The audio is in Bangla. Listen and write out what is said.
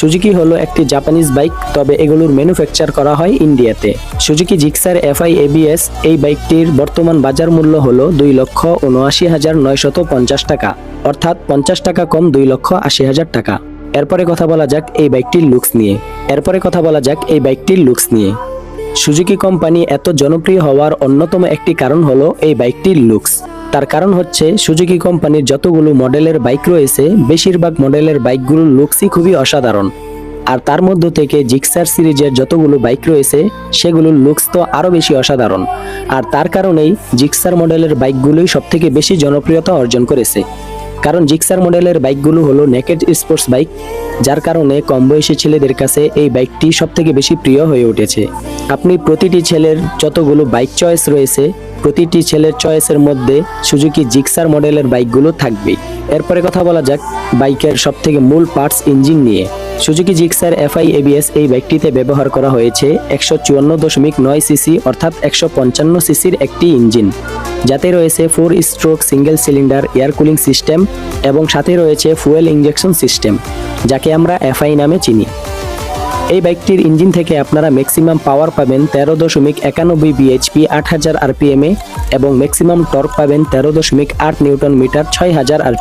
সুজুকি হলো একটি জাপানিজ বাইক, তবে এগুলোর ম্যানুফ্যাকচার করা হয় ইন্ডিয়াতে। সুজুকি জিক্সার FI ABS এই বাইকটির বর্তমান বাজার মূল্য হলো 2,79,950 টাকা, অর্থাৎ 50 টাকা কম 2,80,000 টাকা। এরপরে কথা বলা যাক এই বাইকটির লুকস নিয়ে। সুজুকি কোম্পানি এত জনপ্রিয় হওয়ার অন্যতম একটি কারণ হলো এই বাইকটির লুকস। তার কারণ হচ্ছে সুজুকি কোম্পানির যতগুলো মডেলের বাইক রয়েছে, বেশিরভাগ মডেলের বাইকগুলোর লুকসই খুবই অসাধারণ। আর তার মধ্য থেকে জিক্সার সিরিজের যতগুলো বাইক রয়েছে সেগুলোর লুকস তো আরও বেশি অসাধারণ। আর তার কারণেই জিক্সার মডেলের বাইকগুলোই সবথেকে বেশি জনপ্রিয়তা অর্জন করেছে। কারণ জিক্সার মডেলের বাইকগুলো হলো নেকেড স্পোর্টস বাইক, যার কারণে কম বয়সী ছেলেদের কাছে এই বাইকটি সবথেকে বেশি প্রিয় হয়ে উঠেছে। আপনি প্রতিটি ছেলের যতগুলো বাইক চয়েস রয়েছে, প্রতিটি ছেলের চয়েসের মধ্যে সুজুকি জিক্সার মডেলের বাইকগুলো থাকবেই। এরপরে কথা বলা যাক বাইকের সবথেকে মূল পার্টস ইঞ্জিন নিয়ে। সুজুকি জিক্সার FI ABS এই বাইকটিতে ব্যবহার করা হয়েছে 154.9 সিসি অর্থাৎ 155 সিসির একটি ইঞ্জিন, যাতে রয়েছে 4 stroke single cylinder air cooling system এবং সাথে রয়েছে ফুয়েল ইনজেকশন সিস্টেম, যাকে আমরা FI নামে চিনি। এই বাইকটির ইঞ্জিন থেকে আপনারা ম্যাক্সিমাম পাওয়ার পাবেন 13.91 bhp 8000 rpm এবং ম্যাক্সিমাম টর্ক পাবেন 13.8 নিউটন মিটার 6000 rpm।